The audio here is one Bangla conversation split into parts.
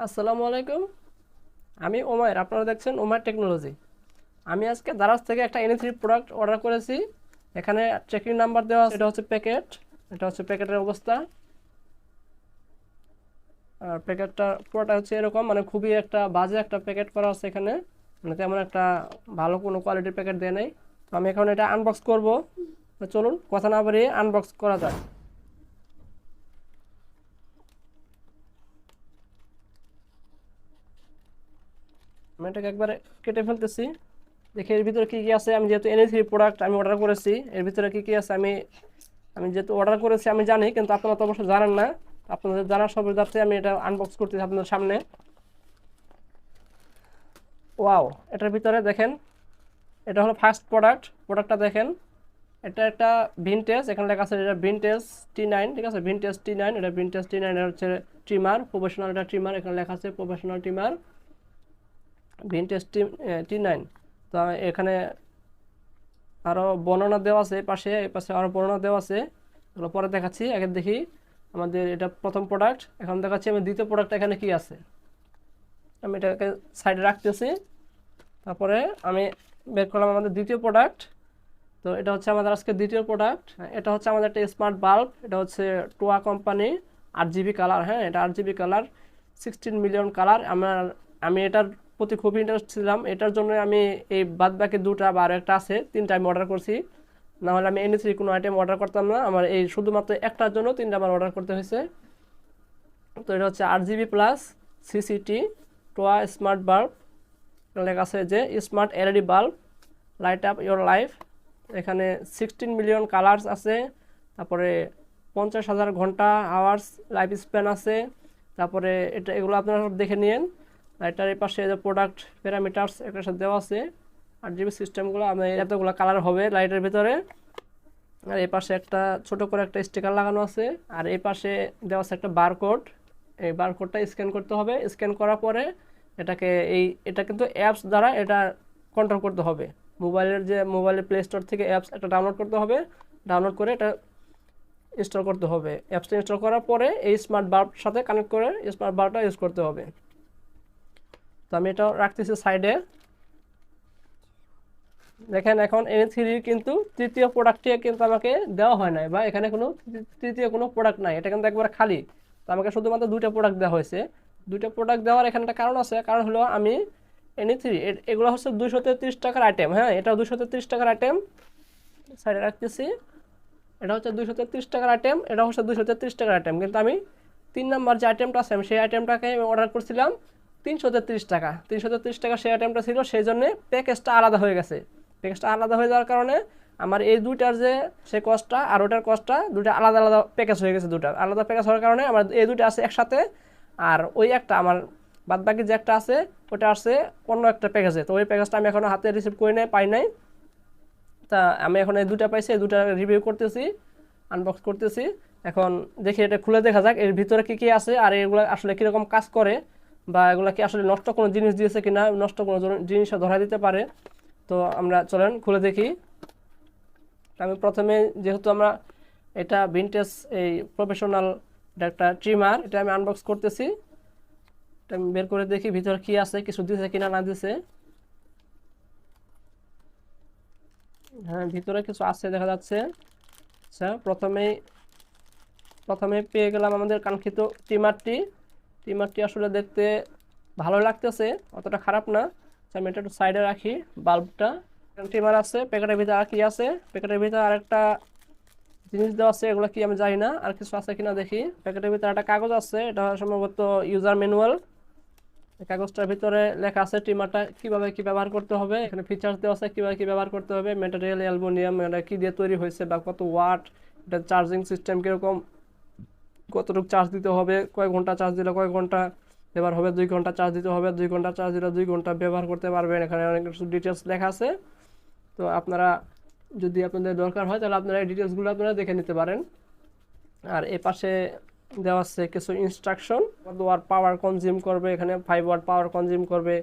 আসসালামু আলাইকুম। আমি ওমায়ের, আপনারা দেখছেন ওমায়ের টেকনোলজি। আমি আজকে দারাজ থেকে একটা এনি3 প্রোডাক্ট অর্ডার করেছি। এখানে ট্র্যাকিং নাম্বার দেওয়া আছে, এটা হচ্ছে প্যাকেট, এটা হচ্ছে প্যাকেটের অবস্থা। আর প্যাকেটটা পুরোটা হচ্ছে এরকম, মানে খুবই একটা বাজে একটা প্যাকেট করা আছে এখানে, মানে তেমন একটা ভালো কোনো কোয়ালিটির প্যাকেট দেয় নাই। তো আমি এখন এটা আনবক্স করব। তো চলুন কথা না বাড়িয়ে আনবক্স করা যাক। আমি এটাকে একবারে কেটে ফেলতেছি। দেখি এর ভিতরে কি কি আছে। আমি যেহেতু এনি3 প্রোডাক্ট আমি অর্ডার করেছি, এর ভিতরে কি কি আছে আমি আমি যেহেতু অর্ডার করেছি আমি জানি, কিন্তু আপনারা তো অবশ্যই জানেন না। আপনাদের জানার সুবিধার্থে আমি এটা আনবক্স করতেছি আপনাদের সামনে। ওয়াও, এটার ভিতরে দেখেন, এটা হলো ফার্স্ট প্রোডাক্টটা দেখেন। এটা একটা ভিনটেজ, এখানে লেখা আছে এটা ভিনটেজ T9, ঠিক আছে, ভিনটেজ T9, এটা ভিনটেজ T9, এটা হচ্ছে ট্রিমার, প্রফেশনাল এটা ট্রিমার, এখানে লেখা আছে প্রফেশনাল ট্রিমার ভিনটেজ T9। তো এখানে আরও বর্ণনা দেওয়া আছে, এই পাশে আরও বর্ণনা দেওয়া আছে, এগুলো পরে দেখাচ্ছি। আগে দেখি আমাদের এটা প্রথম প্রোডাক্ট, এখন দেখাচ্ছি আমি দ্বিতীয় প্রোডাক্ট এখানে কি আছে। আমি এটাকে সাইডে রাখতেছি। তারপরে আমি বের করলাম আমাদের দ্বিতীয় প্রোডাক্ট। তো এটা হচ্ছে আমাদের আজকে দ্বিতীয় প্রোডাক্ট। এটা হচ্ছে আমাদের একটা স্মার্ট বাল্ব, এটা হচ্ছে টুয়া কোম্পানি, 8 GB কালার। হ্যাঁ, এটা 8 GB কালার, 16 মিলিয়ন কালার। আমি এটার প্রতি খুবই ইন্টারেস্ট ছিলাম, এটার জন্য আমি এই বাদ বাকি দুটা বা আরও একটা আছে, তিনটা আমি অর্ডার করছি। না হলে আমি এনি3 কোনো আইটেম অর্ডার করতাম না, আমার এই শুধুমাত্র একটার জন্য তিনটা আমার অর্ডার করতে হয়েছে। তো এটা হচ্ছে 8 GB প্লাস সিসিটি টোয়া স্মার্ট বাল্ব, লেখা আছে যে smart LED bulb, light up your life. এখানে 16 মিলিয়ন কালার্স আছে, তারপরে 50,000 ঘন্টা আওয়ার্স লাইফ স্প্যান আছে। তারপরে এগুলো আপনারা সব দেখে নিন। এটার এই পাশে যে প্রোডাক্ট প্যারামিটার্স একটা সাথে দেওয়া আছে, 8 GB সিস্টেমগুলো আমি এতগুলো কালার হবে লাইটের ভিতরে। আর এই পাশে একটা ছোট করে একটা স্টিকার লাগানো আছে, আর এই পাশে দেওয়া আছে একটা বারকোড। এই বারকোডটা স্ক্যান করতে হবে, স্ক্যান করার পরে এটাকে এটা কিন্তু অ্যাপস দ্বারা এটা কন্ট্রোল করতে হবে। মোবাইলের প্লে স্টোর থেকে অ্যাপস একটা ডাউনলোড করতে হবে, ডাউনলোড করে এটা ইনস্টল করতে হবে। অ্যাপসটা ইনস্টল করার পরে এই স্মার্ট বাল্ব সাথে কানেক্ট করে স্মার্ট বাল্বটা ইউজ করতে হবে। তো আমি এটা রাখতেছি সাইডে। দেখেন এখন এনি3 কিন্তু তৃতীয় প্রোডাক্টটি কিন্তু আমাকে দেওয়া হয় নাই, বা এখানে কোনো তৃতীয় কোনো প্রোডাক্ট নাই, এটা কিন্তু একবারে খালি। তো আমাকে শুধুমাত্র দুইটা প্রোডাক্ট দেওয়া হয়েছে। দুইটা প্রোডাক্ট দেওয়ার এখানে একটা কারণ আছে, কারণ হলো আমি এনি3 এগুলো হচ্ছে 233 টাকার আইটেম। হ্যাঁ, এটা 233 টাকার আইটেম, সাইডে রাখতেছি। এটা হচ্ছে 233 টাকার আইটেম, এটা হচ্ছে 233 টাকার আইটেম, কিন্তু আমি 3 নম্বর যে আইটেমটা আছে আমি সেই আইটেমটাকে আমি অর্ডার করছিলাম 333 টাকা। 333 টাকা সেই আইটেমটা ছিল, সেই জন্য প্যাকেজটা আলাদা হয়ে গেছে। প্যাকেজটা আলাদা হয়ে যাওয়ার কারণে আমার এই দুইটার যে সে কস্টটা আর ওটার কস্টটা দুইটা আলাদা আলাদা প্যাকেজ হয়ে গেছে। দুটা আলাদা প্যাকেজ হওয়ার কারণে আমার এই দুইটা আছে একসাথে, আর ওই একটা আমার বাদ বাকি যে একটা আছে ওটা আছে অন্য একটা প্যাকেজে। তো ওই প্যাকেজটা আমি এখনো হাতে রিসিভ করে পাই নাই। তা আমি এখন এই দুটা পাইছি, এই দুটা রিভিউ করতেছি, আনবক্স করতেছি। এখন দেখি এটা খুলে দেখা যাক এর ভিতরে কি কি আছে, আর এগুলো আসলে কীরকম কাজ করে, বা এগুলো কি আসলে নষ্ট কোনো জিনিস দিয়েছে কিনা, নষ্ট কোনো জিনিসও ধরা দিতে পারে। তো আমরা চলেন খুলে দেখি। আমি প্রথমে, যেহেতু আমরা এটা ভিনটেজ এই প্রফেশনাল একটা ট্রিমার, এটা আমি আনবক্স করতেছি। এটা আমি বের করে দেখি ভিতরে কি আছে, কিছু দিয়েছে কিনা না দিয়েছে। হ্যাঁ, ভিতরে কিছু আছে দেখা যাচ্ছে। আচ্ছা, প্রথমে পেয়ে গেলাম আমাদের কাঙ্ক্ষিত ট্রিমারটি আসলে দেখতে ভালো লাগতেছে, অতটা খারাপ না। আমি এটা একটু সাইডে রাখি। বাল্বটা ট্রিমার আছে, প্যাকেটের ভিতরে আর কি আছে, প্যাকেটের ভিতরে আরেকটা জিনিস দেওয়া আছে, এগুলো কি আমি জানি না, আর কিছু আছে কিনা দেখি। প্যাকেটের ভিতরে একটা কাগজ আছে, এটা সম্ভবত ইউজার ম্যানুয়াল। কাগজটার ভিতরে লেখা আছে ট্রিমারটা কিভাবে কি ব্যবহার করতে হবে, এখানে ফিচার্স দেওয়া আছে কিভাবে কি ব্যবহার করতে হবে, ম্যাটেরিয়াল অ্যালুমিনিয়াম, এটা কি দিয়ে তৈরি হয়েছে বা কত ওয়াট, এটা চার্জিং সিস্টেম কিরকম, কতটুকু চার্জ দিতে হবে, কয় ঘন্টা চার্জ দিলে কয় ঘন্টা ব্যবহার হবে, 2 ঘন্টা চার্জ দিতে হবে, 2 ঘন্টা চার্জ দিলে 2 ঘন্টা ব্যবহার করতে পারবেন। এখানে অনেক কিছু ডিটেলস লেখা আছে। তো আপনারা যদি আপনাদের দরকার হয় তাহলে আপনারা এই ডিটেলসগুলো আপনারা দেখে নিতে পারেন। আর এ পাশে দেওয়া আছে কিছু ইনস্ট্রাকশন, কত ওয়াট পাওয়ার কনজিউম করবে, এখানে 5 ওয়াট পাওয়ার কনজিউম করবে,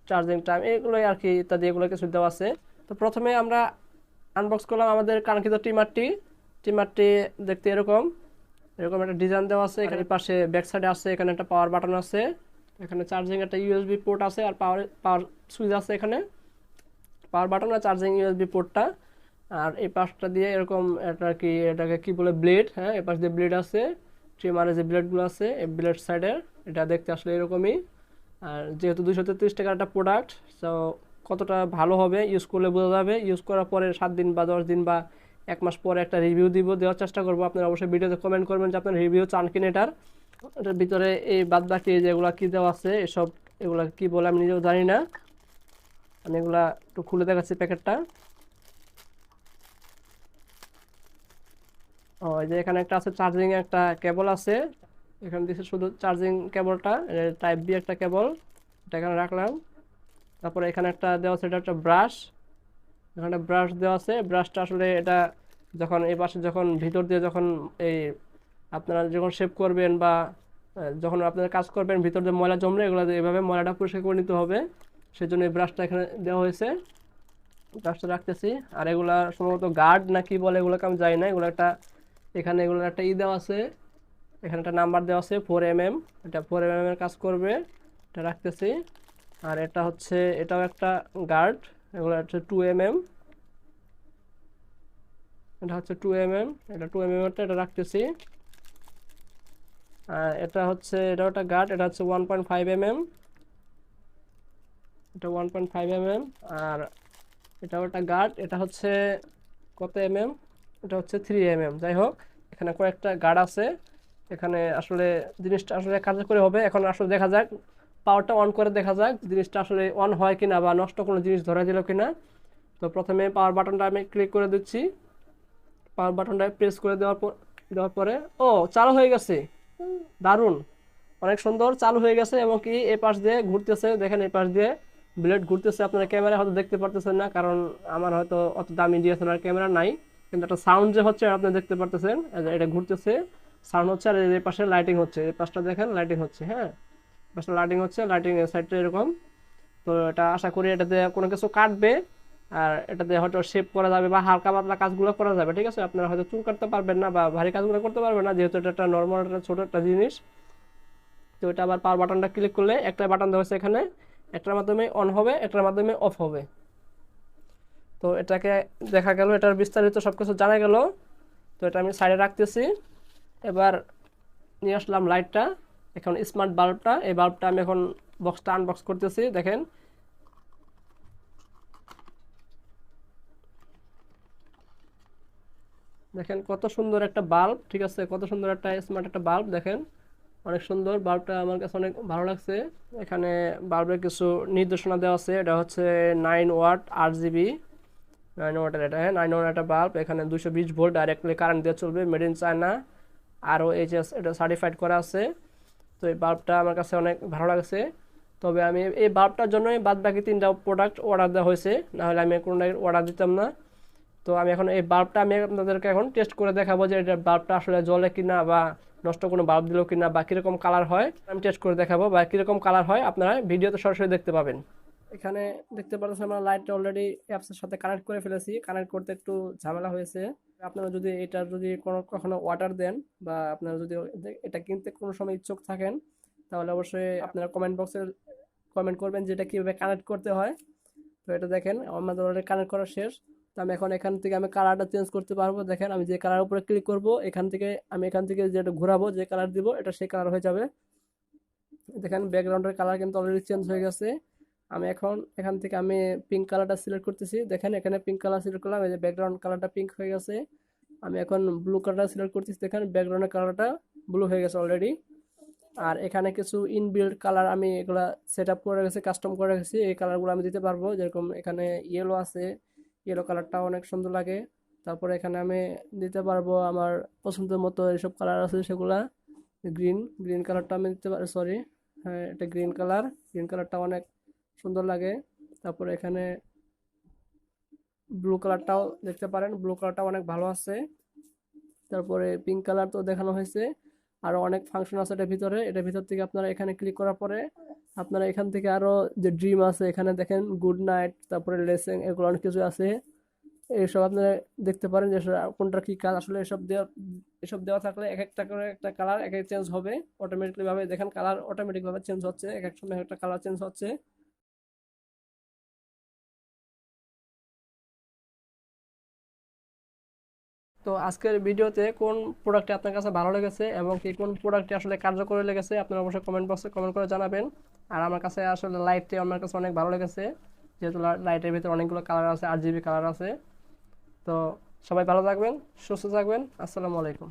চার্জিং টাইম, এগুলোই আর কি ইত্যাদি, এগুলো কিছু দেওয়া আছে। তো প্রথমে আমরা আনবক্স করলাম আমাদের কাঙ্ক্ষিত ট্রিমারটি দেখতে এরকম একটা ডিজাইন দেওয়া আছে। এখানে পাশে ব্যাক সাইডে আছে, এখানে একটা পাওয়ার বাটন আছে, এখানে চার্জিং একটা ইউএসবি পোর্ট আছে, আর পাওয়ার পাওয়ার সুইচ আছে এখানে, পাওয়ার বাটন আর চার্জিং ইউএসবি পোর্টটা। আর এই পাশটা দিয়ে এরকম এটা কি, এটাকে কি বলে, ব্লেড। হ্যাঁ, এই পাশ দিয়ে ব্লেড আছে, ট্রিমারের যে ব্লেডগুলো আছে এই ব্লেড সাইডের, এটা দেখতে আসলে এরকমই। আর যেহেতু 233 টাকার একটা প্রোডাক্ট, তো কতটা ভালো হবে ইউজ করলে বোঝা যাবে। ইউজ করার পরে 7 দিন বা 10 দিন বা 1 মাস পরে একটা রিভিউ দেওয়ার চেষ্টা করবো। আপনারা অবশ্যই ভিডিওতে কমেন্ট করবেন যে আপনার রিভিউ চান কিনা এটার। এটার ভিতরে এই বাদ বাকি যেগুলো কি দেওয়া আছে এসব, এগুলা কি বলে আমি নিজেও জানি না। আমি এগুলা একটু খুলে দেখাচ্ছি প্যাকেটটা। ও, এই যে এখানে একটা আছে চার্জিং একটা কেবল আছে, এখানে দিচ্ছে শুধু চার্জিং কেবলটা, টাইপ বি একটা কেবল, এটা এখানে রাখলাম। তারপরে এখানে একটা দেওয়া আছে, এটা একটা ব্রাশ, এখানে ব্রাশ দেওয়া আছে। ব্রাশটা আসলে এটা যখন এই পাশে যখন ভিতর দিয়ে যখন এই আপনারা যখন শেভ করবেন বা যখন আপনারা কাজ করবেন, ভিতর দিয়ে ময়লা জমলে এগুলো এভাবে ময়লাটা পরিষ্কার করে নিতে হবে, সেই জন্য এই ব্রাশটা এখানে দেওয়া হয়েছে। ব্রাশটা রাখতেছি। আর এগুলা সম্ভবত গার্ড না কি বলে, এগুলোকে আমি জানি না। এগুলো একটা, এখানে এগুলোর একটা দেওয়া আছে, এখানে একটা নাম্বার দেওয়া আছে 4mm, এটা 4mm এর কাজ করবে, এটা রাখতেছি। আর এটা হচ্ছে, এটাও একটা গার্ড, এগুলো হচ্ছে 2mm, এটা হচ্ছে 2mm, এটা 2mm এরটা, এটা রাখতেছি। আর এটা হচ্ছে, এটাও একটা গার্ড, এটা হচ্ছে 1.5mm, এটা 1.5mm। আর এটাও একটা গার্ড, এটা হচ্ছে কত mm, এটা হচ্ছে 3mm। যাই হোক, এখানে কয়েকটা গার্ড আছে। এখানে আসলে জিনিসটা আসলে কাজে করে হবে। এখন আসলে দেখা যাক, পাওয়ারটা অন করে দেখা যাক জিনিসটা আসলে অন হয় কিনা বা নষ্ট কোনো জিনিস ধরা দিল কিনা। তো প্রথমে পাওয়ার বাটনটা আমি ক্লিক করে দিচ্ছি। পাওয়ার বাটনটা প্রেস করে দেওয়ার পরে ও চালু হয়ে গেছে, দারুণ, অনেক সুন্দর চালু হয়ে গেছে। এবং কি এই পাশ দিয়ে ঘুরতেছে, দেখেন এই পাশ দিয়ে ব্লেড ঘুরতেছে। আপনারা ক্যামেরা হয়তো দেখতে পারতেছেন না, কারণ আমার হয়তো অত দামি ডিএসএলআর ক্যামেরা নাই, কিন্তু একটা সাউন্ড যে হচ্ছে আপনারা দেখতে পারতেছেন, এটা ঘুরতেছে, সাউন্ড হচ্ছে। আর এই পাশে লাইটিং হচ্ছে, এই পাশটা দেখেন লাইটিং হচ্ছে। হ্যাঁ, পাশটা লাইটিং হচ্ছে, লাইটিং এর সাইডটা এরকম। তো এটা আশা করি এটাতে কোনো কিছু কাটবে, আর এটাতে হয়তো শেপ করা যাবে বা হালকা পাতলা কাজগুলো করা যাবে। ঠিক আছে, আপনারা হয়তো চুল কাটতে পারবেন না বা ভারী কাজগুলো করতে পারবেন না, যেহেতু এটা একটা নর্মাল একটা ছোট একটা জিনিস। তো এটা আবার পাওয়ার বাটনটা ক্লিক করলে একটা বাটন দেওয়া হয়েছে এখানে, একটার মাধ্যমে অন হবে, একটার মাধ্যমে অফ হবে। তো এটাকে দেখা গেল, এটার বিস্তারিত সবকিছু জানা গেল। তো এটা আমি সাইডে রাখতেছি। এবার নিয়ে আসলাম লাইটটা, এখন স্মার্ট বাল্বটা, এই বাল্বটা আমি এখন বক্সটা আনবক্স করতেছি। দেখেন, দেখেন কত সুন্দর একটা বাল্ব। ঠিক আছে, কত সুন্দর একটা স্মার্ট একটা বাল্ব, দেখেন অনেক সুন্দর বাল্বটা, আমার কাছে অনেক ভালো লাগছে। এখানে বাল্বের কিছু নির্দেশনা দেওয়া আছে, এটা হচ্ছে 9 ওয়াট RGB, 9 ওয়াটের এটা। হ্যাঁ, 9 ওয়াট একটা বাল্ব, এখানে 220 ভোল্ট ডাইরেক্টলি কারেন্ট দিয়ে চলবে, মেড ইন চায়না, RoHS এটা সার্টিফাইড করা আছে। তো এই বাল্বটা আমার কাছে অনেক ভালো লাগছে। তবে আমি এই বাল্বটার জন্যই বাদ বাকি 3টা প্রোডাক্ট অর্ডার দেওয়া হয়েছে, নাহলে আমি কোনোটাই অর্ডার দিতাম না। তো আমি এখন এই বাল্বটা আমি আপনাদেরকে এখন টেস্ট করে দেখাবো যে এটা বাল্বটা আসলে জ্বলে কিনা বা নষ্ট কোনো বাল্ব দিল কিনা বা কীরকম কালার হয়, আমি টেস্ট করে দেখাবো। বা কীরকম কালার হয় আপনারা ভিডিওতে সরাসরি দেখতে পাবেন। এখানে দেখতে পাচ্ছেন আমরা লাইটটা অলরেডি অ্যাপসের সাথে কানেক্ট করে ফেলেছি। কানেক্ট করতে একটু ঝামেলা হয়েছে। আপনারা যদি এটার যদি কখনো অর্ডার দেন বা আপনারা যদি এটা কিনতে কোনো সময় ইচ্ছুক থাকেন, তাহলে অবশ্যই আপনারা কমেন্ট বক্সে কমেন্ট করবেন যে এটা কীভাবে কানেক্ট করতে হয়। তো এটা দেখেন আমাদের অলরেডি কানেক্ট করা শেষ। তো আমি এখন এখান থেকে আমি কালারটা চেঞ্জ করতে পারবো। দেখেন, আমি যে কালার উপরে ক্লিক করব, এখান থেকে যেটা ঘোরাবো, যে কালার দিব এটা সেই কালার হয়ে যাবে। দেখেন ব্যাকগ্রাউন্ডের কালার কিন্তু অলরেডি চেঞ্জ হয়ে গেছে। আমি এখন এখান থেকে আমি পিঙ্ক কালারটা সিলেক্ট করতেছি। দেখেন এখানে পিঙ্ক কালার সিলেক্ট করলাম, এই যে ব্যাকগ্রাউন্ড কালারটা পিঙ্ক হয়ে গেছে। আমি এখন ব্লু কালারটা সিলেক্ট করতেছি। দেখেন ব্যাকগ্রাউন্ডের কালারটা ব্লু হয়ে গেছে অলরেডি। আর এখানে কিছু ইনবিল্ড কালার আমি এগুলা সেট আপ করে রেখেছি, কাস্টম করে রেখেছি। এই কালারগুলো আমি দিতে পারবো, যেরকম এখানে ইয়েলো আছে, ইয়েলো কালারটাও অনেক সুন্দর লাগে। তারপরে এখানে আমি দিতে পারবো আমার পছন্দের মতো এইসব কালার আছে সেগুলা। গ্রিন কালারটা আমি দিতে পারি, সরি, হ্যাঁ এটা গ্রিন কালারটা অনেক সুন্দর লাগে। তারপরে এখানে ব্লু কালারটাও দেখতে পারেন, ব্লু কালারটা অনেক ভালো আছে। তারপরে পিঙ্ক কালার তো দেখানো হয়েছে। আরো অনেক ফাংশন আছে এটার ভিতর থেকে আপনারা এখানে ক্লিক করার পরে আপনারা এখান থেকে আরো যে ড্রিম আছে, এখানে দেখেন গুড নাইট, তারপরে লেসিং, এগুলো অনেক কিছু আছে। এইসব আপনারা দেখতে পারেন যে কোনটা কি কাজ আসলে এসব দেওয়া থাকলে এক একটা করে একটা কালার এক এক চেঞ্জ হবে অটোমেটিকলি ভাবে। দেখেন কালার অটোমেটিক ভাবে চেঞ্জ হচ্ছে, এক এক সময় একটা কালার চেঞ্জ হচ্ছে। তো আজকের ভিডিওতে কোন প্রোডাক্টটি আপনার কাছে ভালো লেগেছে এবং কি কোন প্রোডাক্টটি আসলে কার্যকরী লেগেছে আপনারা অবশ্যই কমেন্ট বক্সে কমেন্ট করে জানাবেন। আর আমার কাছে আসলে লাইটটি আমার কাছে অনেক ভালো লেগেছে, যেহেতু লাইটের ভিতরে অনেকগুলো কালার আছে, 8 জিবি কালার আছে। তো সবাই ভালো থাকবেন, সুস্থ থাকবেন, আসসালামু আলাইকুম।